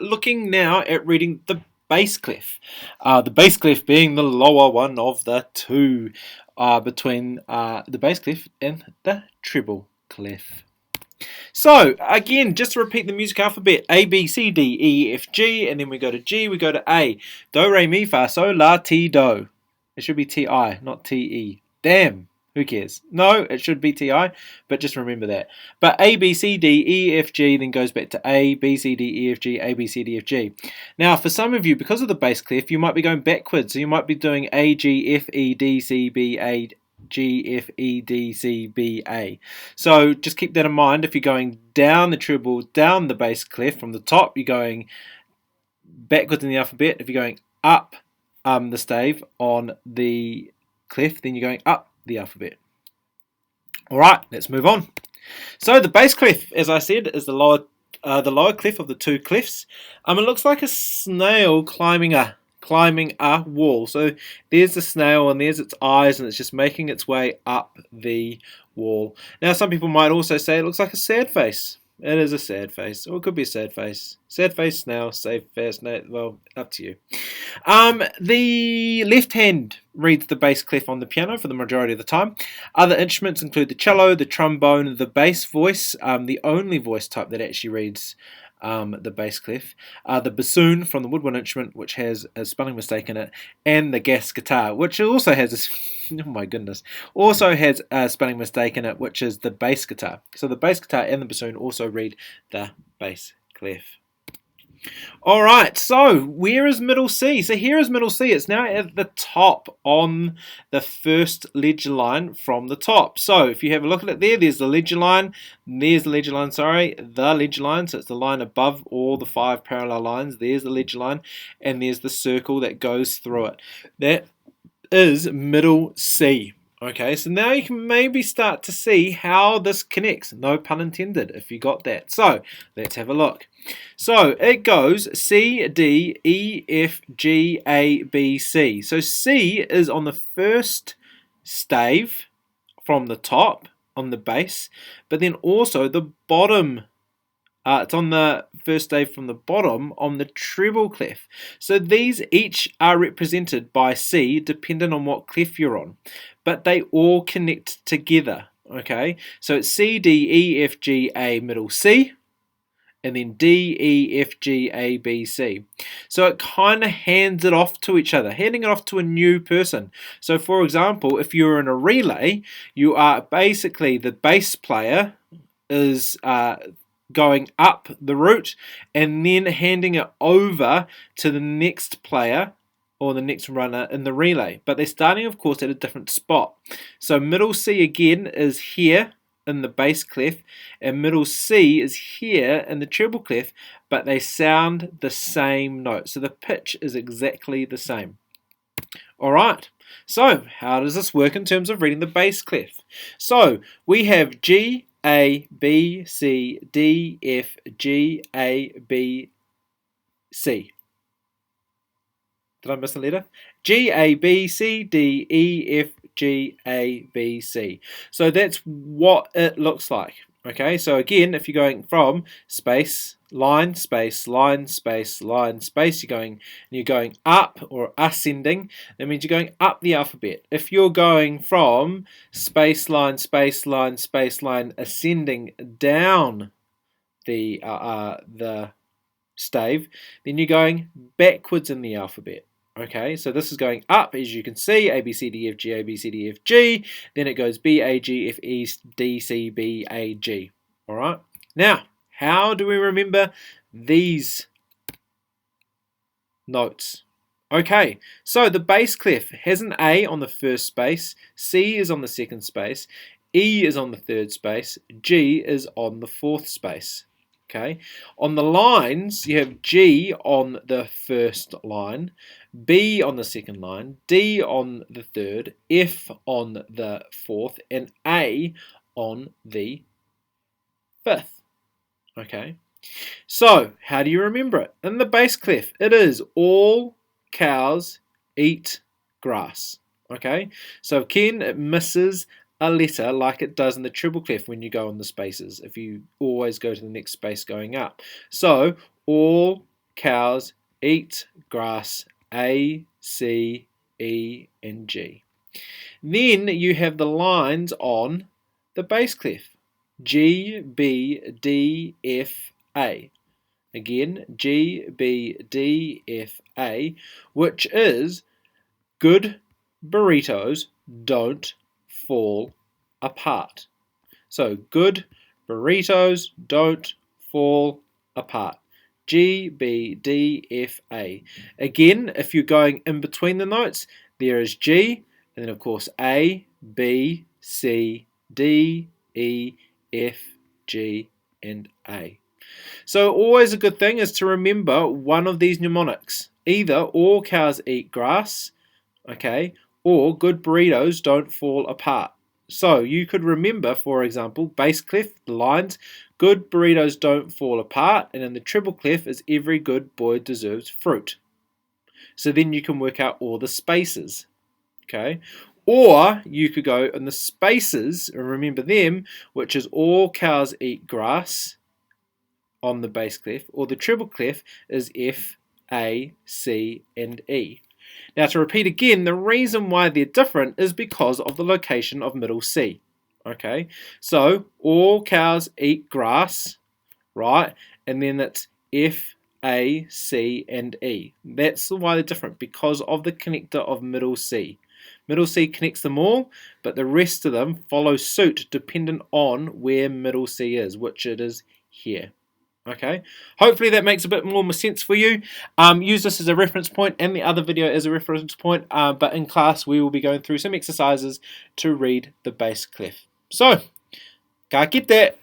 Looking now at reading the bass clef. The bass clef being the lower one of the two between the bass clef and the treble clef. So, again, just to repeat the music alphabet, A, B, C, D, E, F, G, and then we go to G, we go to A. Do, Re, Mi, Fa, Sol, La, Ti, Do. It should be T-I, not T-E. Damn, who cares? No, it should be T-I, but just remember that. But A, B, C, D, E, F, G, then goes back to A, B, C, D, E, F, G, A, B, C, D, F, G. Now, for some of you, because of the bass clef, you might be going backwards. So you might be doing A, G, F, E, D, C, B, A, G, F, E, D, C, B, A. So just keep that in mind. If you're going down the treble, down the bass clef from the top, you're going backwards in the alphabet. If you're going up the stave on the clef, then you're going up the alphabet. All right, let's move on. So the bass clef, as I said, is the lower clef of the two clefs. It looks like a snail climbing a wall. So there's the snail and there's its eyes, and it's just making its way up the wall. Now, some people might also say it looks like a sad face. It is a sad face, or it could be a sad face. Sad face, snail, sad face, snail. Well, up to you. The left hand reads the bass clef on the piano for the majority of the time. Other instruments include the cello, the trombone, the bass voice, the only voice type that actually reads the bass clef, the bassoon from the woodwind instrument, which has a spelling mistake in it, and the gas guitar, which also has also has a spelling mistake in it, which is the bass guitar. So the bass guitar and the bassoon also read the bass clef. Alright, so where is middle C? So here is middle C. It's now at the top on the first ledger line from the top. So if you have a look at it there, there's the ledger line, there's the ledger line, the ledger line, so it's the line above all the 5 parallel lines. There's the ledger line, and there's the circle that goes through it. That is middle C. Okay, so now you can maybe start to see how this connects. No pun intended, if you got that. So, let's have a look. So, it goes C, D, E, F, G, A, B, C. So, C is on the first stave from the top, on the bass, but then also the bottom. It's on the first stave from the bottom on the treble clef. So these each are represented by C depending on what clef you're on. But they all connect together. Okay, so it's C, D, E, F, G, A, middle C. And then D, E, F, G, A, B, C. So it kind of hands it off to each other, handing it off to a new person. So for example, if you're in a relay, you are basically the bass player is going up the route and then handing it over to the next player or the next runner in the relay. But they're starting, of course, at a different spot. So middle C again is here in the bass clef, and middle C is here in the treble clef, but they sound the same note. So the pitch is exactly the same. Alright, so how does this work in terms of reading the bass clef? So we have G, A, B, C, D, F, G, A, B, C. Did I miss a letter? G, A, B, C, D, E, F, G, A, B, C. So that's what it looks like. Okay, so again, if you're going from space, line, space, line, space, line, space, you're going up or ascending, that means you're going up the alphabet. If you're going from space, line, space, line, space, line, ascending down the stave, then you're going backwards in the alphabet. Okay, so this is going up, as you can see, A, B, C, D, F, G, A, B, C, D, F, G. Then it goes B, A, G, F, E, D, C, B, A, G. All right. Now, how do we remember these notes? Okay, so the bass clef has an A on the first space, C is on the second space, E is on the third space, G is on the fourth space. Okay, on the lines, you have G on the first line, B on the second line, D on the third, F on the fourth, and A on the fifth. Okay, so how do you remember it? In the bass clef, it is all cows eat grass. Okay, so again, it misses a letter like it does in the treble clef when you go on the spaces, if you always go to the next space going up. So all cows eat grass, A, C, E, and G. Then you have the lines on the bass clef. G, B, D, F, A. Again, G, B, D, F, A, which is good burritos don't fall apart. So, good burritos don't fall apart. G, B, D, F, A. Again, if you're going in between the notes, there is G, and then of course A, B, C, D, E, F, G, and A. So always a good thing is to remember one of these mnemonics. Either all cows eat grass, okay, or good burritos don't fall apart. So you could remember, for example, bass clef, the lines, good burritos don't fall apart, and in the treble clef is every good boy deserves fruit. So then you can work out all the spaces, okay? Or you could go in the spaces, and remember them, which is all cows eat grass on the bass clef, or the treble clef is F, A, C, and E. Now to repeat again, the reason why they're different is because of the location of middle C. Okay, so all cows eat grass, right? And then it's F, A, C, and E. That's why they're different, because of the connector of middle C. Middle C connects them all, but the rest of them follow suit dependent on where middle C is, which it is here. Okay, hopefully that makes a bit more sense for you. Use this as a reference point and the other video as a reference point, but in class we will be going through some exercises to read the bass clef. So, ka kite!